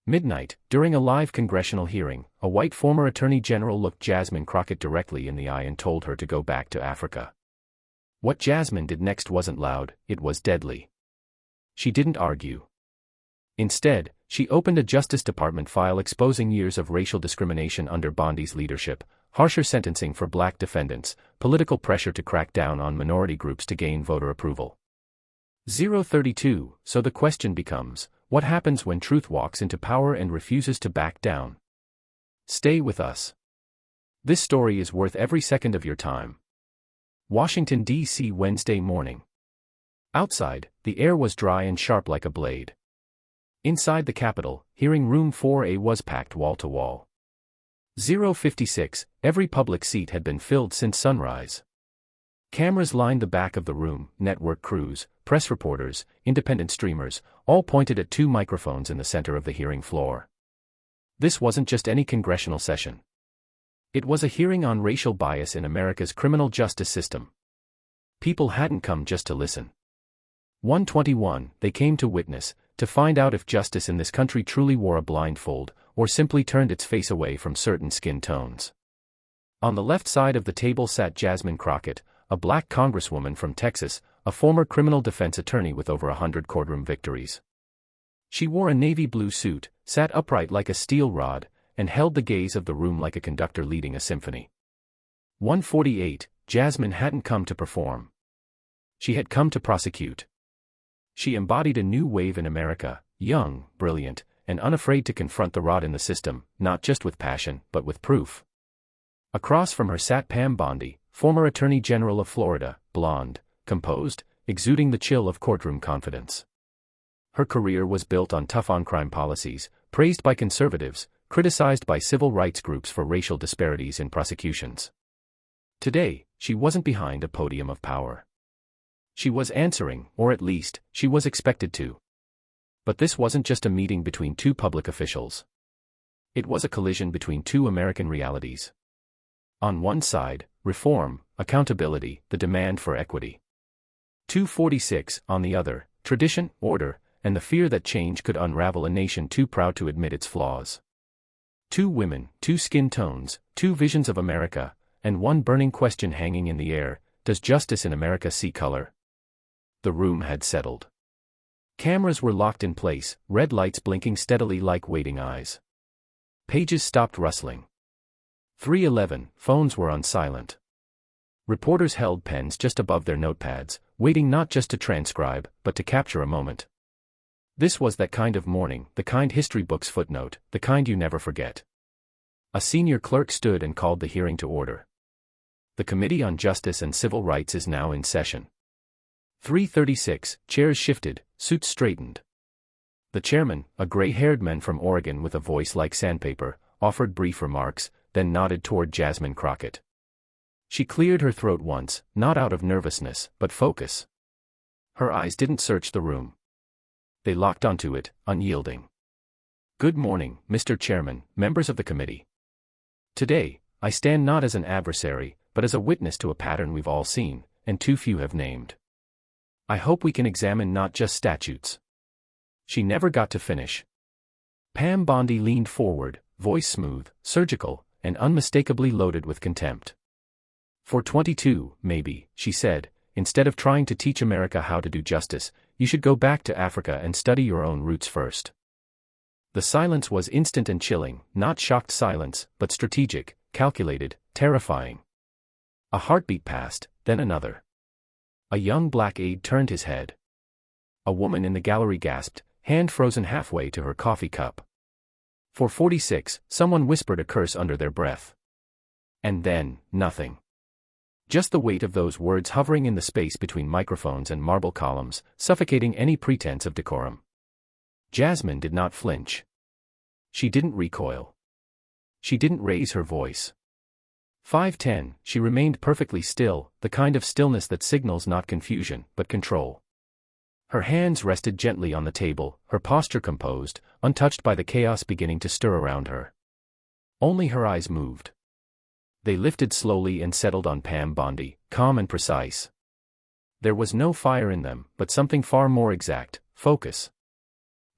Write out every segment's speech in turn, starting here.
Midnight, during a live congressional hearing, a white former attorney general looked Jasmine Crockett directly in the eye and told her to go back to Africa. What Jasmine did next wasn't loud, it was deadly. She didn't argue. Instead, she opened a Justice Department file exposing years of racial discrimination under Bondi's leadership, harsher sentencing for black defendants, political pressure to crack down on minority groups to gain voter approval. 032, so the question becomes, what happens when truth walks into power and refuses to back down? Stay with us. This story is worth every second of your time. Washington, D.C. Wednesday morning. Outside, the air was dry and sharp like a blade. Inside the Capitol, hearing room 4A was packed wall to wall. 056, every public seat had been filled since sunrise. Cameras lined the back of the room, network crews, press reporters, independent streamers, all pointed at two microphones in the center of the hearing floor. This wasn't just any congressional session. It was a hearing on racial bias in America's criminal justice system. People hadn't come just to listen. 121, they came to witness, to find out if justice in this country truly wore a blindfold, or simply turned its face away from certain skin tones. On the left side of the table sat Jasmine Crockett, a black congresswoman from Texas, a former criminal defense attorney with over 100 courtroom victories. She wore a navy blue suit, sat upright like a steel rod, and held the gaze of the room like a conductor leading a symphony. 148, Jasmine hadn't come to perform. She had come to prosecute. She embodied a new wave in America, young, brilliant, and unafraid to confront the rot in the system, not just with passion, but with proof. Across from her sat Pam Bondi, former Attorney General of Florida, blonde, composed, exuding the chill of courtroom confidence. Her career was built on tough on-crime policies, praised by conservatives, criticized by civil rights groups for racial disparities in prosecutions. Today, she wasn't behind a podium of power. She was answering, or at least, she was expected to. But this wasn't just a meeting between two public officials. It was a collision between two American realities. On one side, reform, accountability, the demand for equity. 246, on the other, tradition, order, and the fear that change could unravel a nation too proud to admit its flaws. Two women, two skin tones, two visions of America, and one burning question hanging in the air: does justice in America see color? The room had settled. Cameras were locked in place, red lights blinking steadily like waiting eyes. Pages stopped rustling. 311, phones were on silent. Reporters held pens just above their notepads, waiting not just to transcribe, but to capture a moment. This was that kind of morning, the kind history books footnote, the kind you never forget. A senior clerk stood and called the hearing to order. The Committee on Justice and Civil Rights is now in session. 336, chairs shifted, suits straightened. The chairman, a gray-haired man from Oregon with a voice like sandpaper, offered brief remarks, then nodded toward Jasmine Crockett. She cleared her throat once, not out of nervousness, but focus. Her eyes didn't search the room. They locked onto it, unyielding. Good morning, Mr. Chairman, members of the committee. Today, I stand not as an adversary, but as a witness to a pattern we've all seen, and too few have named. I hope we can examine not just statutes. She never got to finish. Pam Bondi leaned forward, voice smooth, surgical, and unmistakably loaded with contempt. For 22, maybe, she said, instead of trying to teach America how to do justice, you should go back to Africa and study your own roots first. The silence was instant and chilling, not shocked silence, but strategic, calculated, terrifying. A heartbeat passed, then another. A young black aide turned his head. A woman in the gallery gasped, hand frozen halfway to her coffee cup. For 46, someone whispered a curse under their breath. And then, nothing. Just the weight of those words hovering in the space between microphones and marble columns, suffocating any pretense of decorum. Jasmine did not flinch. She didn't recoil. She didn't raise her voice. 510, she remained perfectly still, the kind of stillness that signals not confusion, but control. Her hands rested gently on the table, her posture composed, untouched by the chaos beginning to stir around her. Only her eyes moved. They lifted slowly and settled on Pam Bondi, calm and precise. There was no fire in them, but something far more exact: focus.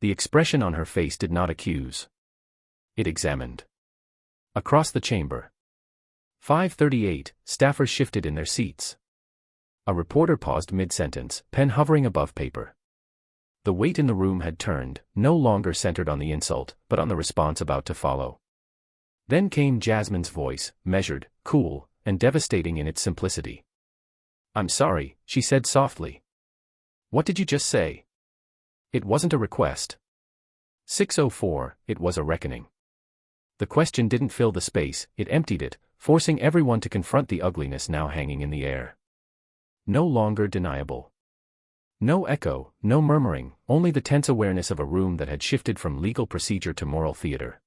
The expression on her face did not accuse. It examined. Across the chamber. 5:38, staffers shifted in their seats. A reporter paused mid-sentence, pen hovering above paper. The weight in the room had turned, no longer centered on the insult, but on the response about to follow. Then came Jasmine's voice, measured, cool, and devastating in its simplicity. "I'm sorry," she said softly. "What did you just say?" It wasn't a request. 6:04, it was a reckoning. The question didn't fill the space, it emptied it, forcing everyone to confront the ugliness now hanging in the air. No longer deniable. No echo, no murmuring, only the tense awareness of a room that had shifted from legal procedure to moral theater.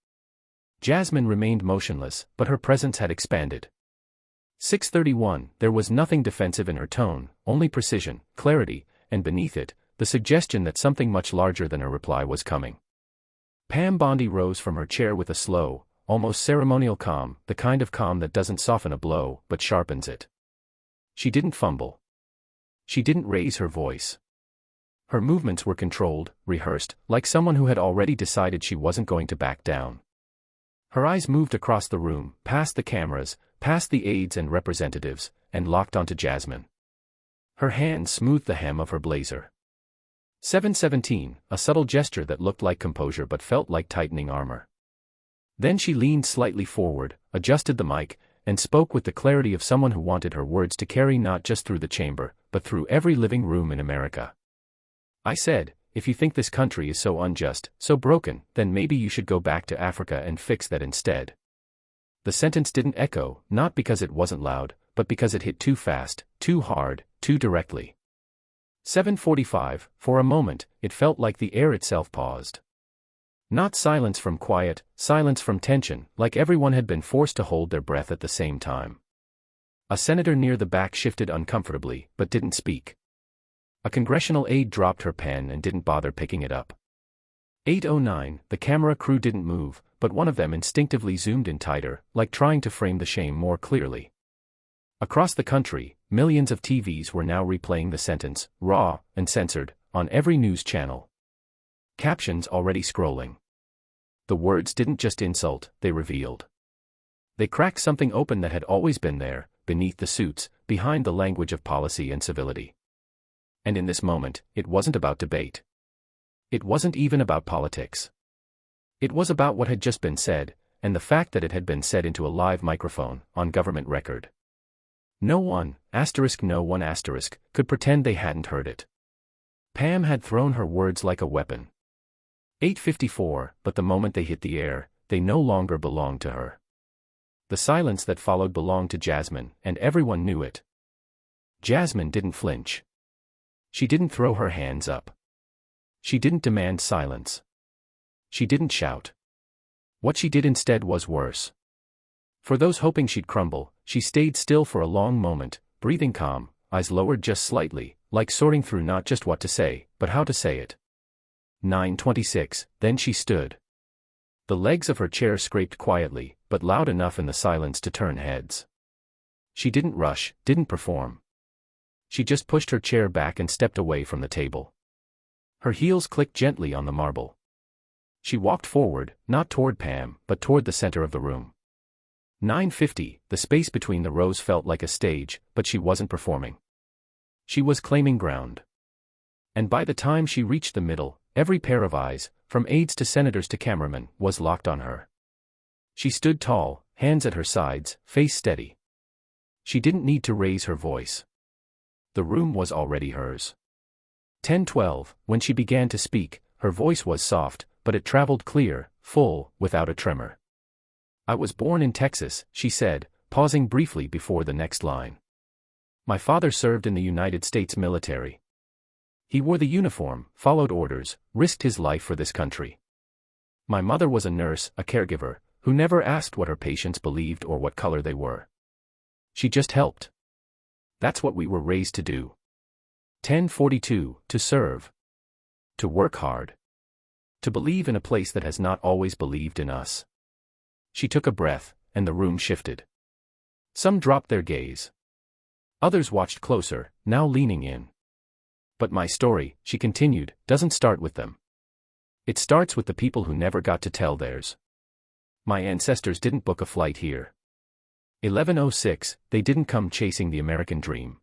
Jasmine remained motionless, but her presence had expanded. 6:31, there was nothing defensive in her tone, only precision, clarity, and beneath it, the suggestion that something much larger than her reply was coming. Pam Bondi rose from her chair with a slow, almost ceremonial calm, the kind of calm that doesn't soften a blow, but sharpens it. She didn't fumble. She didn't raise her voice. Her movements were controlled, rehearsed, like someone who had already decided she wasn't going to back down. Her eyes moved across the room, past the cameras, past the aides and representatives, and locked onto Jasmine. Her hand smoothed the hem of her blazer. 7:17, a subtle gesture that looked like composure but felt like tightening armor. Then she leaned slightly forward, adjusted the mic, and spoke with the clarity of someone who wanted her words to carry not just through the chamber, but through every living room in America. "I said, if you think this country is so unjust, so broken, then maybe you should go back to Africa and fix that instead." The sentence didn't echo, not because it wasn't loud, but because it hit too fast, too hard, too directly. 7:45, for a moment, it felt like the air itself paused. Not silence from quiet, silence from tension, like everyone had been forced to hold their breath at the same time. A senator near the back shifted uncomfortably, but didn't speak. A congressional aide dropped her pen and didn't bother picking it up. 8:09, the camera crew didn't move, but one of them instinctively zoomed in tighter, like trying to frame the shame more clearly. Across the country, millions of TVs were now replaying the sentence, raw and censored, on every news channel. Captions already scrolling. The words didn't just insult, they revealed. They cracked something open that had always been there, beneath the suits, behind the language of policy and civility. And in this moment, it wasn't about debate. It wasn't even about politics. It was about what had just been said, and the fact that it had been said into a live microphone, on government record. No one, could pretend they hadn't heard it. Pam had thrown her words like a weapon. 8:54, but the moment they hit the air, they no longer belonged to her. The silence that followed belonged to Jasmine, and everyone knew it. Jasmine didn't flinch. She didn't throw her hands up. She didn't demand silence. She didn't shout. What she did instead was worse. For those hoping she'd crumble, she stayed still for a long moment, breathing calm, eyes lowered just slightly, like sorting through not just what to say, but how to say it. 9:26, then she stood. The legs of her chair scraped quietly, but loud enough in the silence to turn heads. She didn't rush, didn't perform. She just pushed her chair back and stepped away from the table. Her heels clicked gently on the marble. She walked forward, not toward Pam, but toward the center of the room. 9:50, the space between the rows felt like a stage, but she wasn't performing. She was claiming ground. And by the time she reached the middle, every pair of eyes, from aides to senators to cameramen, was locked on her. She stood tall, hands at her sides, face steady. She didn't need to raise her voice. The room was already hers. 10:12, when she began to speak, her voice was soft, but it traveled clear, full, without a tremor. "I was born in Texas," she said, pausing briefly before the next line. "My father served in the United States military. He wore the uniform, followed orders, risked his life for this country. My mother was a nurse, a caregiver, who never asked what her patients believed or what color they were. She just helped. That's what we were raised to do. 10:42, to serve. To work hard. To believe in a place that has not always believed in us." She took a breath, and the room shifted. Some dropped their gaze. Others watched closer, now leaning in. "But my story," she continued, "doesn't start with them. It starts with the people who never got to tell theirs. My ancestors didn't book a flight here. 1106, they didn't come chasing the American dream.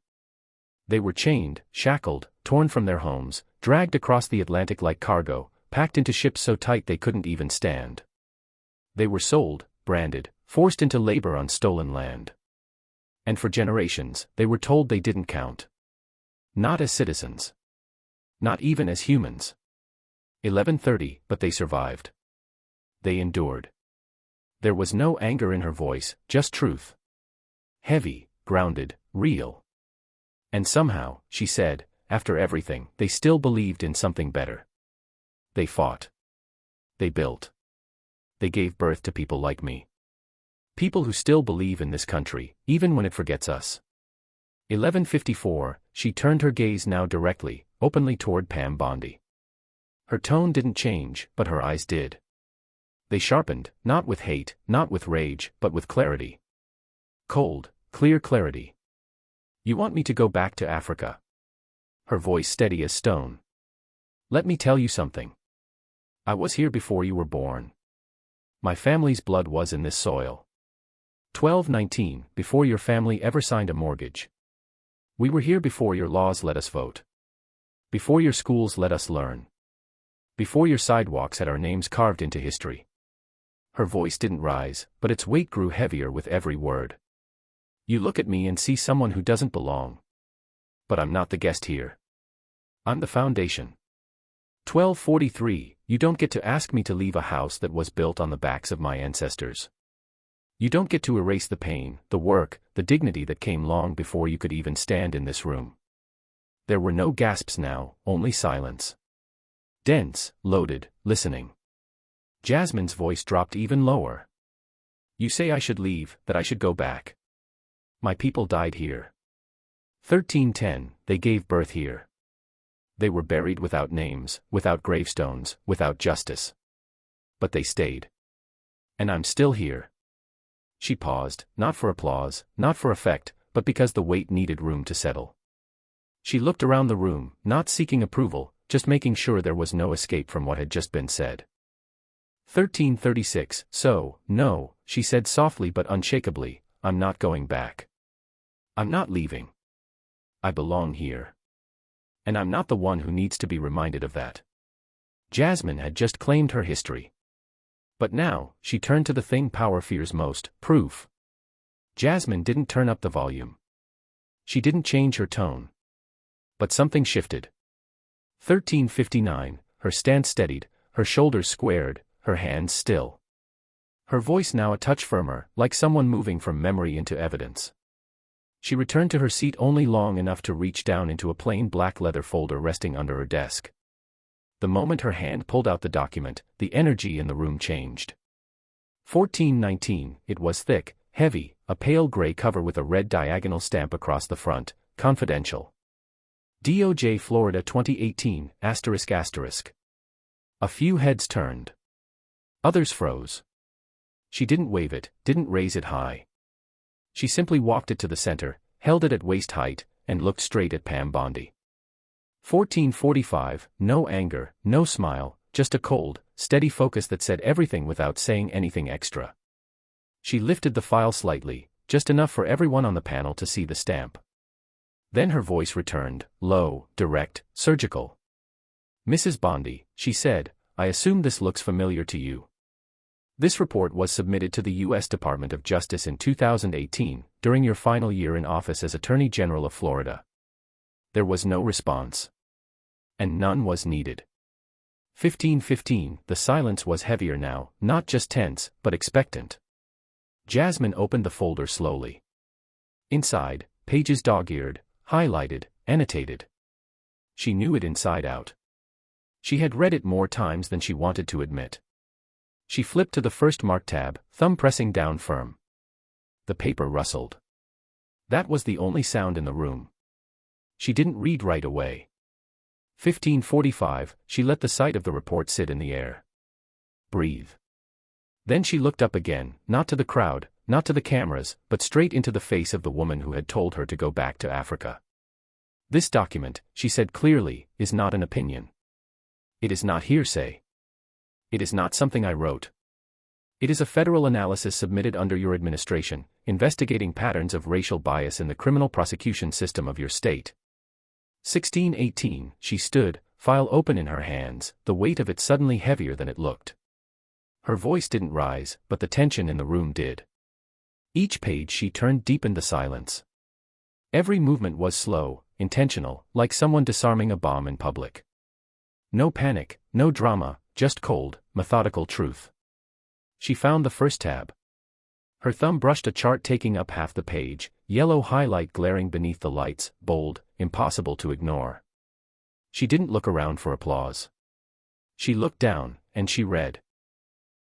They were chained, shackled, torn from their homes, dragged across the Atlantic like cargo, packed into ships so tight they couldn't even stand. They were sold, branded, forced into labor on stolen land. And for generations, they were told they didn't count. Not as citizens. Not even as humans. 1130, but they survived. They endured. There was no anger in her voice, just truth. Heavy, grounded, real. And somehow, she said, after everything, they still believed in something better. They fought. They built. They gave birth to people like me. People who still believe in this country, even when it forgets us. 1154, she turned her gaze now directly, openly toward Pam Bondi. Her tone didn't change, but her eyes did. They sharpened, not with hate, not with rage, but with clarity. Cold, clear clarity. You want me to go back to Africa? Her voice steady as stone. Let me tell you something. I was here before you were born. My family's blood was in this soil. 1219, before your family ever signed a mortgage. We were here before your laws let us vote. Before your schools let us learn. Before your sidewalks had our names carved into history. Her voice didn't rise, but its weight grew heavier with every word. You look at me and see someone who doesn't belong. But I'm not the guest here. I'm the foundation. 1243, you don't get to ask me to leave a house that was built on the backs of my ancestors. You don't get to erase the pain, the work, the dignity that came long before you could even stand in this room. There were no gasps now, only silence. Dense, loaded, listening. Jasmine's voice dropped even lower. You say I should leave, that I should go back. My people died here. 1310, they gave birth here. They were buried without names, without gravestones, without justice. But they stayed. And I'm still here. She paused, not for applause, not for effect, but because the weight needed room to settle. She looked around the room, not seeking approval, just making sure there was no escape from what had just been said. 1336, so, no, she said softly but unshakably, I'm not going back. I'm not leaving. I belong here. And I'm not the one who needs to be reminded of that. Jasmine had just claimed her history. But now, she turned to the thing power fears most, proof. Jasmine didn't turn up the volume. She didn't change her tone. But something shifted. 1359, her stance steadied, her shoulders squared, her hands still. Her voice now a touch firmer, like someone moving from memory into evidence. She returned to her seat only long enough to reach down into a plain black leather folder resting under her desk. The moment her hand pulled out the document, the energy in the room changed. 1419, it was thick, heavy, a pale gray cover with a red diagonal stamp across the front, confidential. DOJ Florida 2018, ***. A few heads turned. Others froze. She didn't wave it, didn't raise it high. She simply walked it to the center, held it at waist height, and looked straight at Pam Bondi. 1445, no anger, no smile, just a cold, steady focus that said everything without saying anything extra. She lifted the file slightly, just enough for everyone on the panel to see the stamp. Then her voice returned, low, direct, surgical. Mrs. Bondi, she said, I assume this looks familiar to you. This report was submitted to the U.S. Department of Justice in 2018, during your final year in office as Attorney General of Florida. There was no response. And none was needed. 1515, the silence was heavier now, not just tense, but expectant. Jasmine opened the folder slowly. Inside, pages dog-eared, highlighted, annotated. She knew it inside out. She had read it more times than she wanted to admit. She flipped to the first marked tab, thumb pressing down firm. The paper rustled. That was the only sound in the room. She didn't read right away. 1545, she let the sight of the report sit in the air. Breathe. Then she looked up again, not to the crowd, not to the cameras, but straight into the face of the woman who had told her to go back to Africa. This document, she said clearly, is not an opinion. It is not hearsay. It is not something I wrote. It is a federal analysis submitted under your administration, investigating patterns of racial bias in the criminal prosecution system of your state. 1618, she stood, file open in her hands, the weight of it suddenly heavier than it looked. Her voice didn't rise, but the tension in the room did. Each page she turned deepened the silence. Every movement was slow, intentional, like someone disarming a bomb in public. No panic, no drama, just cold, methodical truth. She found the first tab. Her thumb brushed a chart taking up half the page, yellow highlight glaring beneath the lights, bold, impossible to ignore. She didn't look around for applause. She looked down, and she read.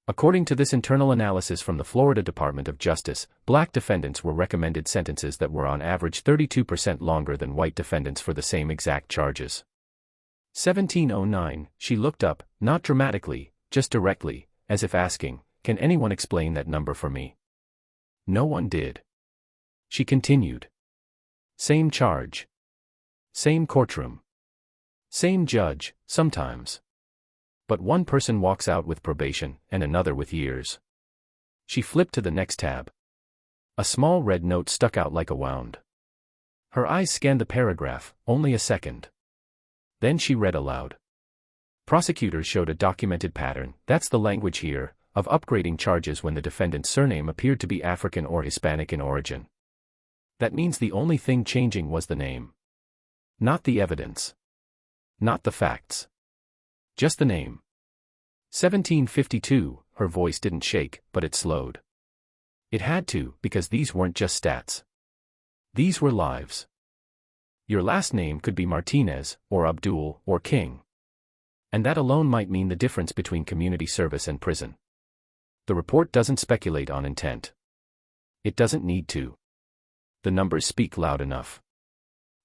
According to this internal analysis from the Florida Department of Justice, black defendants were recommended sentences that were on average 32% longer than white defendants for the same exact charges. 1709, she looked up, not dramatically, just directly, as if asking, can anyone explain that number for me? No one did. She continued. Same charge. Same courtroom. Same judge, sometimes. But one person walks out with probation, and another with years. She flipped to the next tab. A small red note stuck out like a wound. Her eyes scanned the paragraph, only a second. Then she read aloud. Prosecutors showed a documented pattern, that's the language here, of upgrading charges when the defendant's surname appeared to be African or Hispanic in origin. That means the only thing changing was the name. Not the evidence. Not the facts. Just the name. 1752, her voice didn't shake, but it slowed. It had to, because these weren't just stats. These were lives. Your last name could be Martinez, or Abdul, or King. And that alone might mean the difference between community service and prison. The report doesn't speculate on intent. It doesn't need to. The numbers speak loud enough.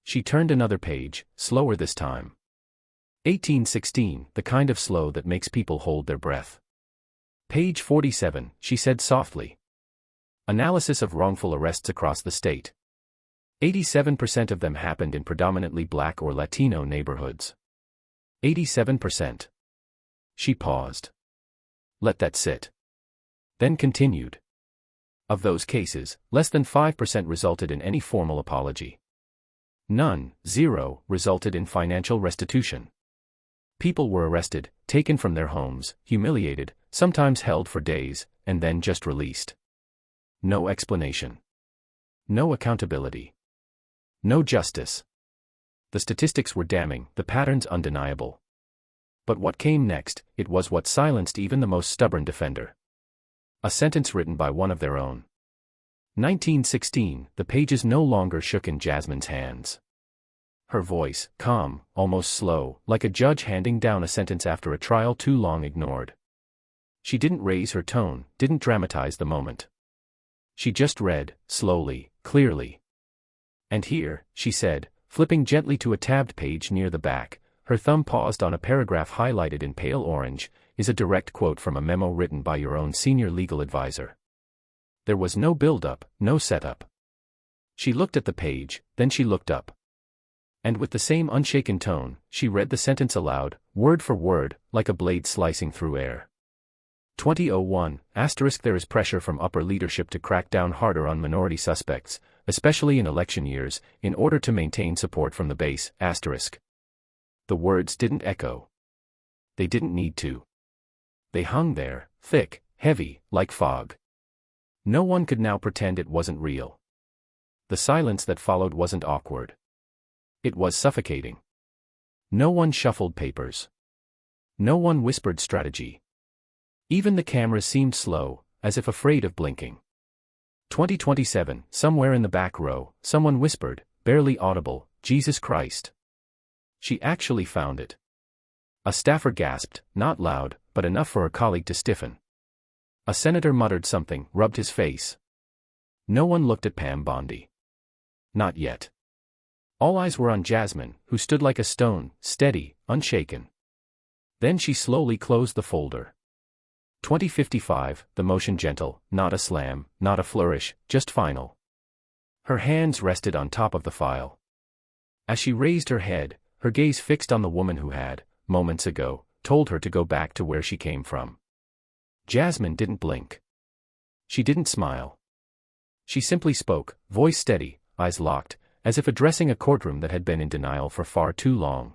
She turned another page, slower this time. 1816, the kind of slow that makes people hold their breath. Page 47, she said softly. Analysis of wrongful arrests across the state. 87% of them happened in predominantly black or Latino neighborhoods. 87%. She paused. Let that sit. Then continued. Of those cases, less than 5% resulted in any formal apology. None, 0, resulted in financial restitution. People were arrested, taken from their homes, humiliated, sometimes held for days, and then just released. No explanation. No accountability. No justice. The statistics were damning, the patterns undeniable. But what came next, it was what silenced even the most stubborn defender. A sentence written by one of their own. 1916, the pages no longer shook in Jasmine's hands. Her voice, calm, almost slow, like a judge handing down a sentence after a trial too long ignored. She didn't raise her tone, didn't dramatize the moment. She just read, slowly, clearly. And here, she said, flipping gently to a tabbed page near the back, her thumb paused on a paragraph highlighted in pale orange, is a direct quote from a memo written by your own senior legal advisor. There was no build-up, no setup. She looked at the page, then she looked up. And with the same unshaken tone, she read the sentence aloud, word for word, like a blade slicing through air. 2001, there is pressure from upper leadership to crack down harder on minority suspects, especially in election years, in order to maintain support from the base, The words didn't echo. They didn't need to. They hung there, thick, heavy, like fog. No one could now pretend it wasn't real. The silence that followed wasn't awkward. It was suffocating. No one shuffled papers. No one whispered strategy. Even the camera seemed slow, as if afraid of blinking. 2027, somewhere in the back row, someone whispered, barely audible, Jesus Christ. She actually found it. A staffer gasped, not loud, but enough for a colleague to stiffen. A senator muttered something, rubbed his face. No one looked at Pam Bondi. Not yet. All eyes were on Jasmine, who stood like a stone, steady, unshaken. Then she slowly closed the folder. 2055, the motion gentle, not a slam, not a flourish, just final. Her hands rested on top of the file. As she raised her head, her gaze fixed on the woman who had, moments ago, told her to go back to where she came from. Jasmine didn't blink. She didn't smile. She simply spoke, voice steady, eyes locked, as if addressing a courtroom that had been in denial for far too long.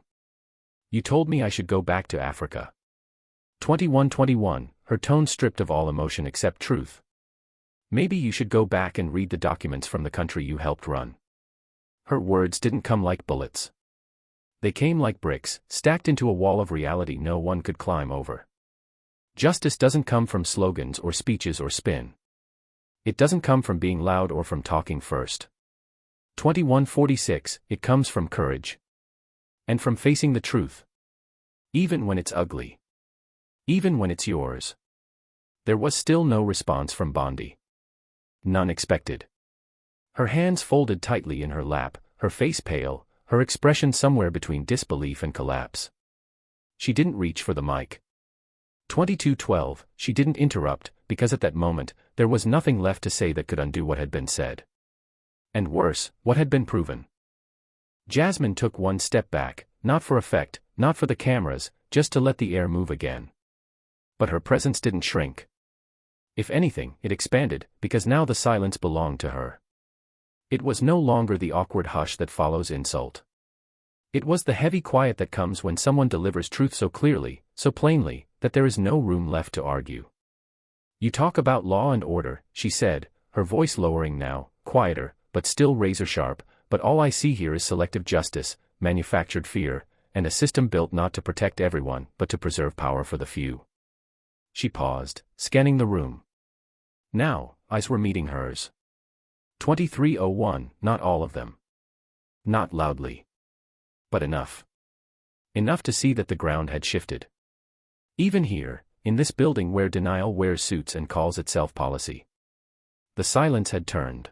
You told me I should go back to Africa. 2121, her tone stripped of all emotion except truth. Maybe you should go back and read the documents from the country you helped run. Her words didn't come like bullets. They came like bricks, stacked into a wall of reality no one could climb over. Justice doesn't come from slogans or speeches or spin. It doesn't come from being loud or from talking first. 2146, it comes from courage. And from facing the truth. Even when it's ugly. Even when it's yours. There was still no response from Bondi. None expected. Her hands folded tightly in her lap, her face pale, her expression somewhere between disbelief and collapse. She didn't reach for the mic. 2212, she didn't interrupt, because at that moment, there was nothing left to say that could undo what had been said. And worse, what had been proven. Jasmine took one step back, not for effect, not for the cameras, just to let the air move again. But her presence didn't shrink. If anything, it expanded, because now the silence belonged to her. It was no longer the awkward hush that follows insult. It was the heavy quiet that comes when someone delivers truth so clearly, so plainly, that there is no room left to argue. You talk about law and order, she said, her voice lowering now, quieter, but still razor-sharp, but all I see here is selective justice, manufactured fear, and a system built not to protect everyone, but to preserve power for the few. She paused, scanning the room. Now, eyes were meeting hers. 2301, not all of them. Not loudly. But enough. Enough to see that the ground had shifted. Even here, in this building where denial wears suits and calls itself policy. The silence had turned.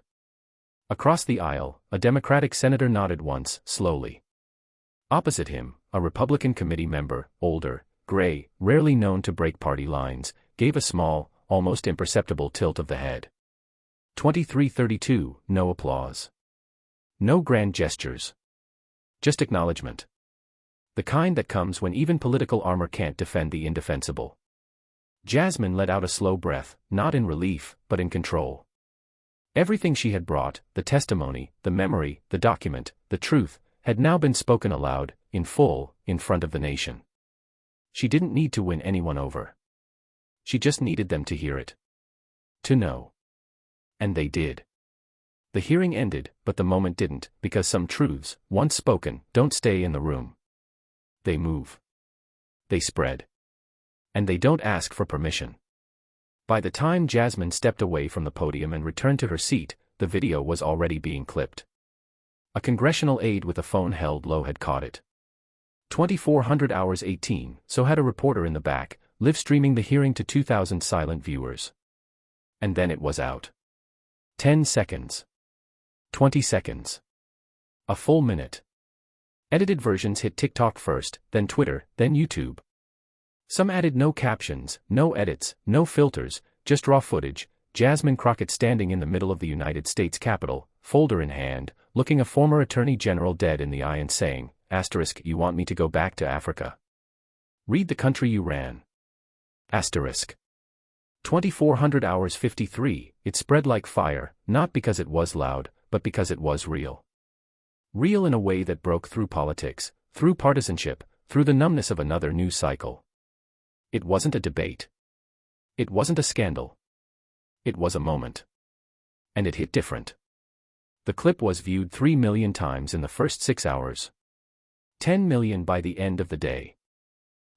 Across the aisle, a Democratic senator nodded once, slowly. Opposite him, a Republican committee member, older, gray, rarely known to break party lines, gave a small, almost imperceptible tilt of the head. 2332, no applause. No grand gestures. Just acknowledgement. The kind that comes when even political armor can't defend the indefensible. Jasmine let out a slow breath, not in relief, but in control. Everything she had brought, the testimony, the memory, the document, the truth, had now been spoken aloud, in full, in front of the nation. She didn't need to win anyone over. She just needed them to hear it. To know. And they did. The hearing ended, but the moment didn't, because some truths, once spoken, don't stay in the room. They move. They spread. And they don't ask for permission. By the time Jasmine stepped away from the podium and returned to her seat, the video was already being clipped. A congressional aide with a phone held low had caught it. 2400 hours 18, so had a reporter in the back, live streaming the hearing to 2,000 silent viewers. And then it was out. 10 seconds. 20 seconds. A full minute. Edited versions hit TikTok first, then Twitter, then YouTube. Some added no captions, no edits, no filters, just raw footage, Jasmine Crockett standing in the middle of the United States Capitol, folder in hand, looking a former Attorney General dead in the eye and saying, *, you want me to go back to Africa? Read the country you ran. *. 2400 hours 53, it spread like fire, not because it was loud, but because it was real. Real in a way that broke through politics, through partisanship, through the numbness of another news cycle. It wasn't a debate. It wasn't a scandal. It was a moment. And it hit different. The clip was viewed 3 million times in the first 6 hours. 10 million by the end of the day.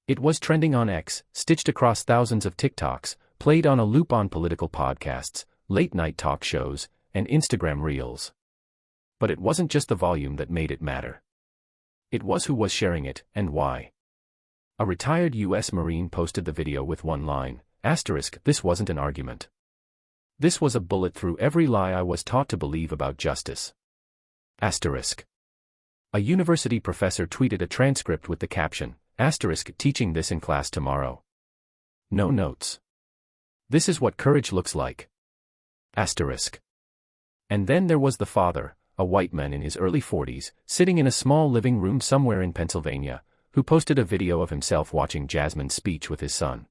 It was trending on X, stitched across thousands of TikToks, played on a loop on political podcasts, late-night talk shows, and Instagram Reels. But it wasn't just the volume that made it matter. It was who was sharing it, and why. A retired U.S. Marine posted the video with one line, *, this wasn't an argument. This was a bullet through every lie I was taught to believe about justice. *. A university professor tweeted a transcript with the caption, *, teaching this in class tomorrow. No notes. This is what courage looks like. *. And then there was the father, a white man in his early 40s, sitting in a small living room somewhere in Pennsylvania, who posted a video of himself watching Jasmine's speech with his son.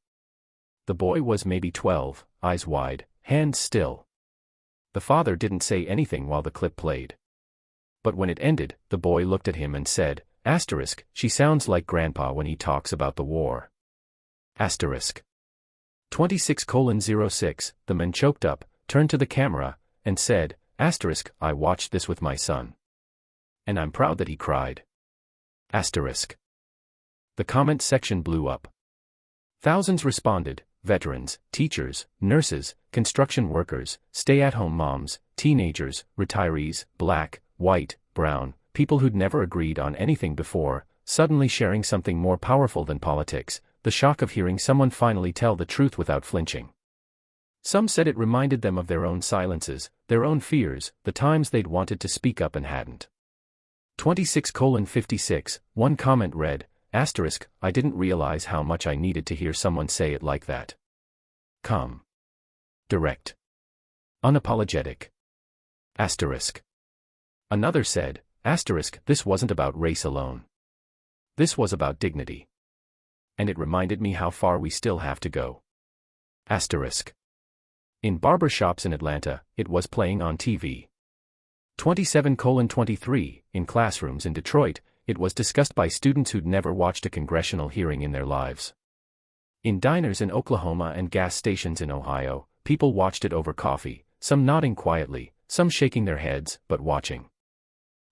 The boy was maybe 12, eyes wide, hands still. The father didn't say anything while the clip played. But when it ended, the boy looked at him and said, asterisk, she sounds like grandpa when he talks about the war. Asterisk. 26:06, the man choked up, turned to the camera, and said, asterisk, I watched this with my son. And I'm proud that he cried. Asterisk. The comment section blew up. Thousands responded, veterans, teachers, nurses, construction workers, stay-at-home moms, teenagers, retirees, black, white, brown, people who'd never agreed on anything before, suddenly sharing something more powerful than politics, the shock of hearing someone finally tell the truth without flinching. Some said it reminded them of their own silences, their own fears, the times they'd wanted to speak up and hadn't. 26:56, one comment read, asterisk, I didn't realize how much I needed to hear someone say it like that. Calm. Direct. Unapologetic. Asterisk. Another said, asterisk, this wasn't about race alone. This was about dignity. And it reminded me how far we still have to go. Asterisk. In barbershops in Atlanta, it was playing on TV. 27:23, in classrooms in Detroit, it was discussed by students who'd never watched a congressional hearing in their lives. In diners in Oklahoma and gas stations in Ohio, people watched it over coffee, some nodding quietly, some shaking their heads, but watching.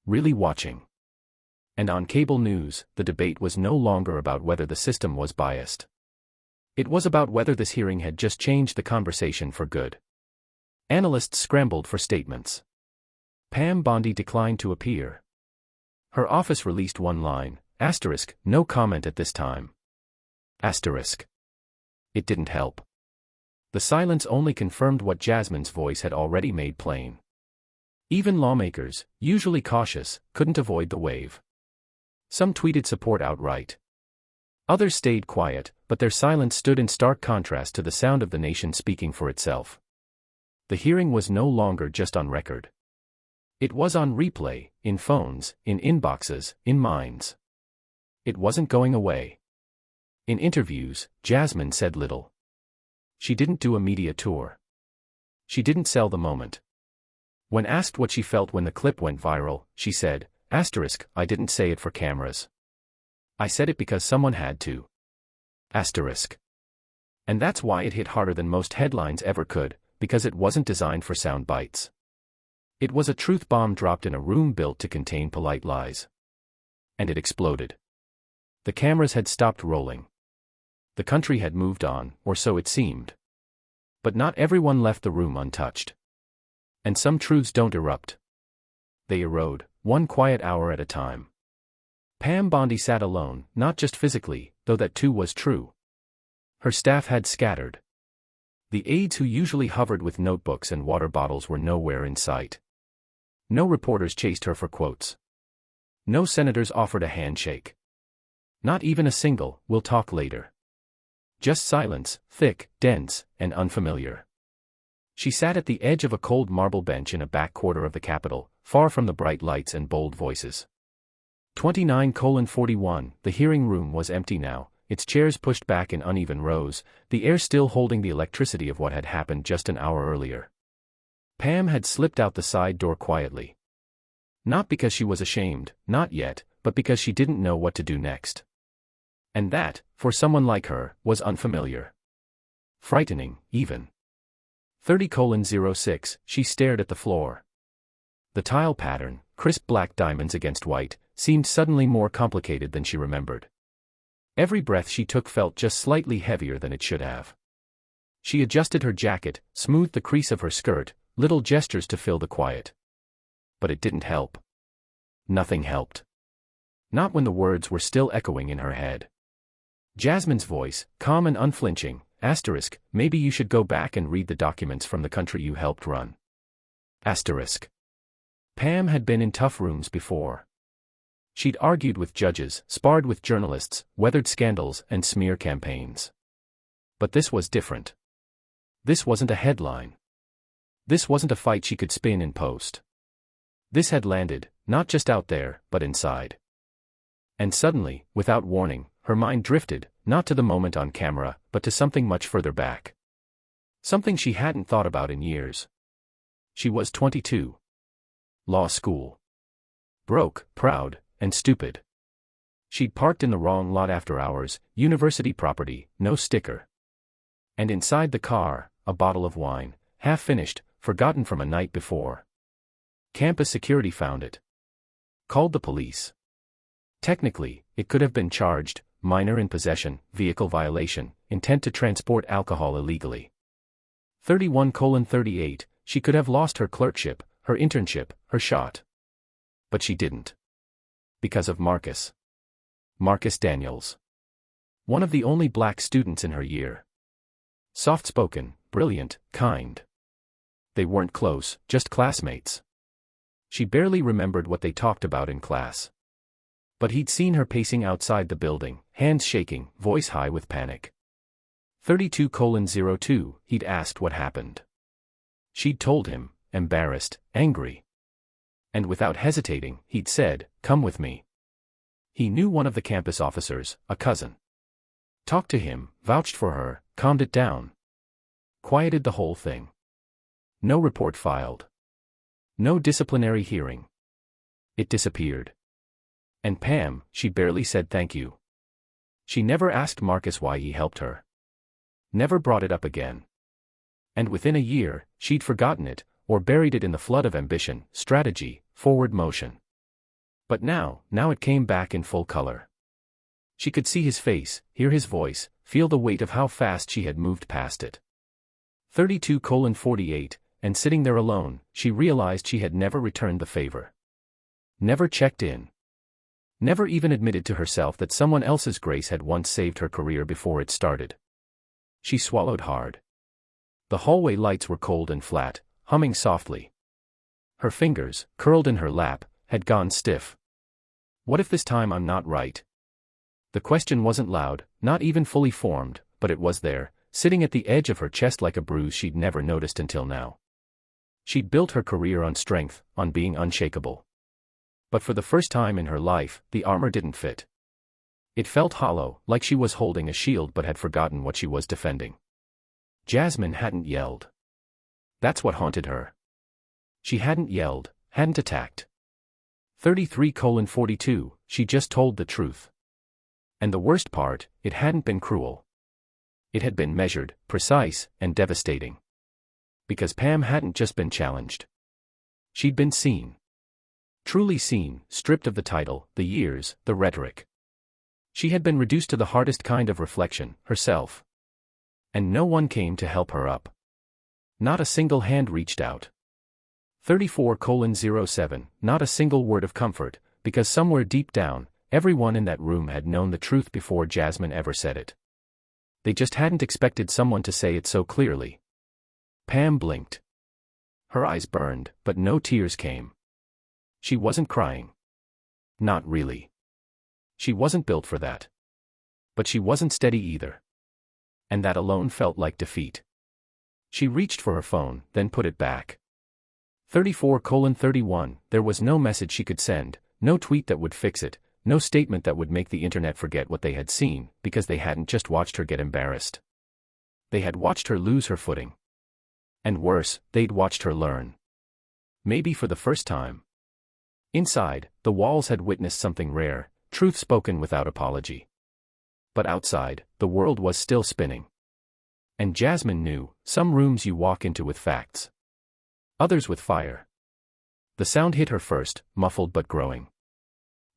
Really watching. And on cable news, the debate was no longer about whether the system was biased. It was about whether this hearing had just changed the conversation for good. Analysts scrambled for statements. Pam Bondi declined to appear. Her office released one line, asterisk, no comment at this time. Asterisk. It didn't help. The silence only confirmed what Jasmine's voice had already made plain. Even lawmakers, usually cautious, couldn't avoid the wave. Some tweeted support outright. Others stayed quiet, but their silence stood in stark contrast to the sound of the nation speaking for itself. The hearing was no longer just on record. It was on replay, in phones, in inboxes, in minds. It wasn't going away. In interviews, Jasmine said little. She didn't do a media tour. She didn't sell the moment. When asked what she felt when the clip went viral, she said, asterisk, I didn't say it for cameras. I said it because someone had to. Asterisk. And that's why it hit harder than most headlines ever could, because it wasn't designed for sound bites. It was a truth bomb dropped in a room built to contain polite lies. And it exploded. The cameras had stopped rolling. The country had moved on, or so it seemed. But not everyone left the room untouched. And some truths don't erupt. They erode, one quiet hour at a time. Pam Bondi sat alone, not just physically, though that too was true. Her staff had scattered. The aides who usually hovered with notebooks and water bottles were nowhere in sight. No reporters chased her for quotes. No senators offered a handshake. Not even a single, we'll talk later. Just silence, thick, dense, and unfamiliar. She sat at the edge of a cold marble bench in a back quarter of the Capitol, far from the bright lights and bold voices. 29:41, the hearing room was empty now, its chairs pushed back in uneven rows, the air still holding the electricity of what had happened just an hour earlier. Pam had slipped out the side door quietly. Not because she was ashamed, not yet, but because she didn't know what to do next. And that, for someone like her, was unfamiliar. Frightening, even. 30:06, she stared at the floor. The tile pattern, crisp black diamonds against white, seemed suddenly more complicated than she remembered. Every breath she took felt just slightly heavier than it should have. She adjusted her jacket, smoothed the crease of her skirt, little gestures to fill the quiet. But it didn't help. Nothing helped. Not when the words were still echoing in her head. Jasmine's voice, calm and unflinching, asterisk, maybe you should go back and read the documents from the country you helped run. Asterisk. Pam had been in tough rooms before. She'd argued with judges, sparred with journalists, weathered scandals and smear campaigns. But this was different. This wasn't a headline. This wasn't a fight she could spin in post. This had landed, not just out there, but inside. And suddenly, without warning, her mind drifted, not to the moment on camera, but to something much further back. Something she hadn't thought about in years. She was 22. Law school. Broke, proud, and stupid. She'd parked in the wrong lot after hours, university property, no sticker. And inside the car, a bottle of wine, half finished, forgotten from a night before. Campus security found it. Called the police. Technically, it could have been charged, minor in possession, vehicle violation, intent to transport alcohol illegally. 31:38, she could have lost her clerkship, her internship, her shot. But she didn't. Because of Marcus. Marcus Daniels. One of the only black students in her year. Soft-spoken, brilliant, kind. They weren't close, just classmates. She barely remembered what they talked about in class. But he'd seen her pacing outside the building, hands shaking, voice high with panic. 32:02, he'd asked what happened. She'd told him, embarrassed, angry. And without hesitating, he'd said, "Come with me." He knew one of the campus officers, a cousin. Talked to him, vouched for her, calmed it down. Quieted the whole thing. No report filed. No disciplinary hearing. It disappeared. And Pam, she barely said thank you. She never asked Marcus why he helped her. Never brought it up again. And within a year, she'd forgotten it, or buried it in the flood of ambition, strategy, forward motion. But now it came back in full color. She could see his face, hear his voice, feel the weight of how fast she had moved past it. 32:48, and sitting there alone, she realized she had never returned the favor. Never checked in. Never even admitted to herself that someone else's grace had once saved her career before it started. She swallowed hard. The hallway lights were cold and flat, humming softly. Her fingers, curled in her lap, had gone stiff. What if this time I'm not right? The question wasn't loud, not even fully formed, but it was there, sitting at the edge of her chest like a bruise she'd never noticed until now. She'd built her career on strength, on being unshakable. But for the first time in her life, the armor didn't fit. It felt hollow, like she was holding a shield but had forgotten what she was defending. Jasmine hadn't yelled. That's what haunted her. She hadn't yelled, hadn't attacked. 33:42, she just told the truth. And the worst part, it hadn't been cruel. It had been measured, precise, and devastating. Because Pam hadn't just been challenged. She'd been seen. Truly seen, stripped of the title, the years, the rhetoric. She had been reduced to the hardest kind of reflection, herself. And no one came to help her up. Not a single hand reached out. 34:07, not a single word of comfort, because somewhere deep down, everyone in that room had known the truth before Jasmine ever said it. They just hadn't expected someone to say it so clearly. Pam blinked. Her eyes burned, but no tears came. She wasn't crying. Not really. She wasn't built for that. But she wasn't steady either. And that alone felt like defeat. She reached for her phone, then put it back. 34:31, there was no message she could send, no tweet that would fix it, no statement that would make the internet forget what they had seen, because they hadn't just watched her get embarrassed. They had watched her lose her footing. And worse, they'd watched her learn. Maybe for the first time. Inside, the walls had witnessed something rare, truth spoken without apology. But outside, the world was still spinning. And Jasmine knew, some rooms you walk into with facts. Others with fire. The sound hit her first, muffled but growing.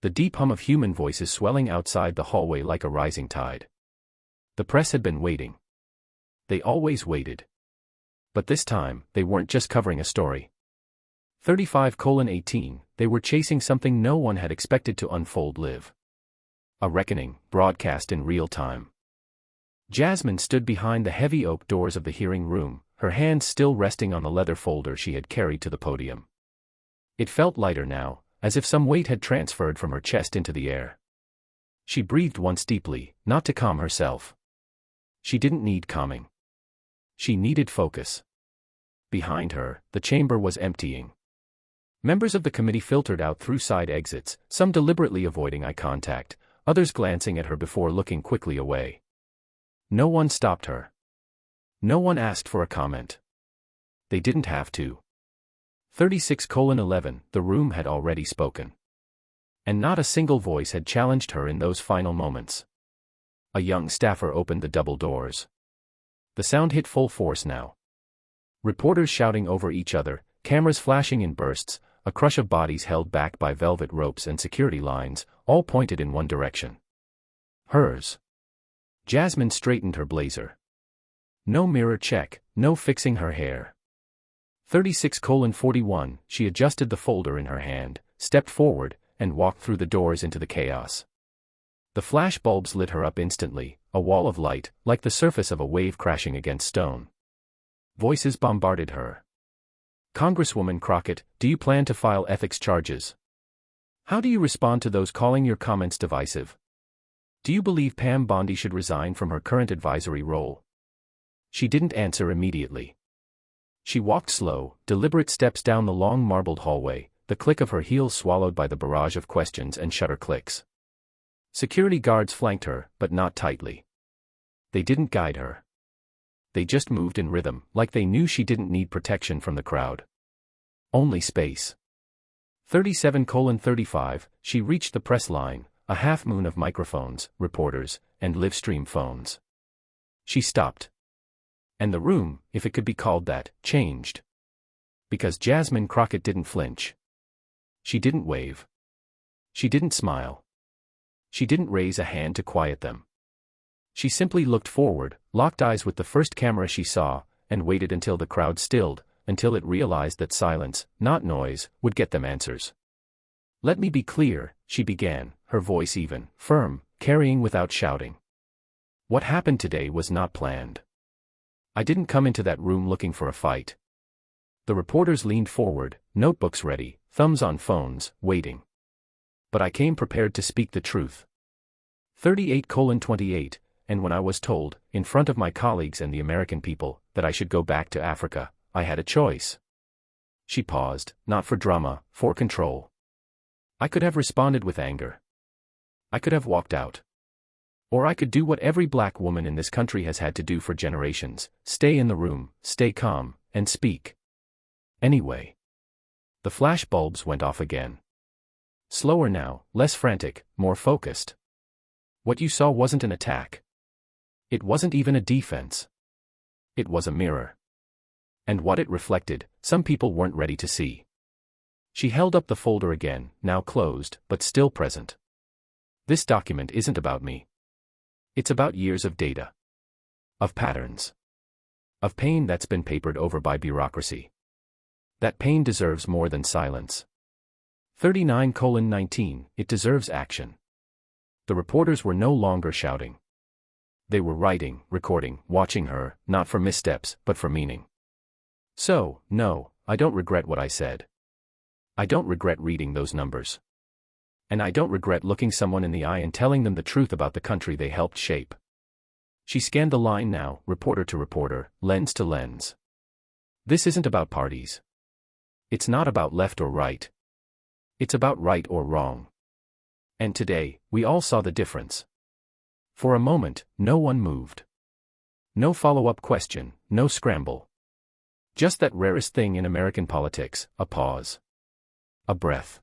The deep hum of human voices swelling outside the hallway like a rising tide. The press had been waiting. They always waited. But this time, they weren't just covering a story. 35:18, they were chasing something no one had expected to unfold live. A reckoning, broadcast in real time. Jasmine stood behind the heavy oak doors of the hearing room, her hands still resting on the leather folder she had carried to the podium. It felt lighter now, as if some weight had transferred from her chest into the air. She breathed once deeply, not to calm herself. She didn't need calming. She needed focus. Behind her, the chamber was emptying. Members of the committee filtered out through side exits, some deliberately avoiding eye contact, others glancing at her before looking quickly away. No one stopped her. No one asked for a comment. They didn't have to. 36:11, the room had already spoken. And not a single voice had challenged her in those final moments. A young staffer opened the double doors. The sound hit full force now. Reporters shouting over each other, cameras flashing in bursts, a crush of bodies held back by velvet ropes and security lines, all pointed in one direction. Hers. Jasmine straightened her blazer. No mirror check, no fixing her hair. 36:41, she adjusted the folder in her hand, stepped forward, and walked through the doors into the chaos. The flash bulbs lit her up instantly, a wall of light, like the surface of a wave crashing against stone. Voices bombarded her. Congresswoman Crockett, do you plan to file ethics charges? How do you respond to those calling your comments divisive? Do you believe Pam Bondi should resign from her current advisory role? She didn't answer immediately. She walked slow, deliberate steps down the long marbled hallway, the click of her heels swallowed by the barrage of questions and shutter clicks. Security guards flanked her, but not tightly. They didn't guide her. They just moved in rhythm, like they knew she didn't need protection from the crowd. Only space. 37:35, she reached the press line, a half-moon of microphones, reporters, and live-stream phones. She stopped. And the room, if it could be called that, changed. Because Jasmine Crockett didn't flinch. She didn't wave. She didn't smile. She didn't raise a hand to quiet them. She simply looked forward, locked eyes with the first camera she saw, and waited until the crowd stilled, until it realized that silence, not noise, would get them answers. Let me be clear, she began, her voice even, firm, carrying without shouting. What happened today was not planned. I didn't come into that room looking for a fight. The reporters leaned forward, notebooks ready, thumbs on phones, waiting. But I came prepared to speak the truth. 38:28, and when I was told, in front of my colleagues and the American people, that I should go back to Africa, I had a choice. She paused, not for drama, for control. I could have responded with anger. I could have walked out. Or I could do what every black woman in this country has had to do for generations, stay in the room, stay calm, and speak. Anyway. The flash bulbs went off again. Slower now, less frantic, more focused. What you saw wasn't an attack. It wasn't even a defense. It was a mirror. And what it reflected, some people weren't ready to see. She held up the folder again, now closed, but still present. This document isn't about me. It's about years of data. Of patterns. Of pain that's been papered over by bureaucracy. That pain deserves more than silence. 39:19, it deserves action. The reporters were no longer shouting. They were writing, recording, watching her, not for missteps, but for meaning. So, no, I don't regret what I said. I don't regret reading those numbers. And I don't regret looking someone in the eye and telling them the truth about the country they helped shape. She scanned the line now, reporter to reporter, lens to lens. This isn't about parties. It's not about left or right. It's about right or wrong. And today, we all saw the difference. For a moment, no one moved. No follow-up question, no scramble. Just that rarest thing in American politics, a pause. A breath.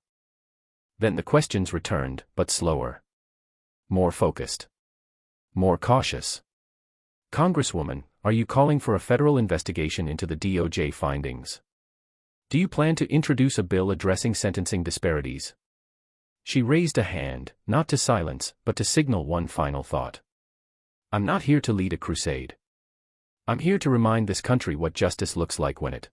Then the questions returned, but slower. More focused. More cautious. Congresswoman, are you calling for a federal investigation into the DOJ findings? Do you plan to introduce a bill addressing sentencing disparities? She raised a hand, not to silence, but to signal one final thought. I'm not here to lead a crusade. I'm here to remind this country what justice looks like when it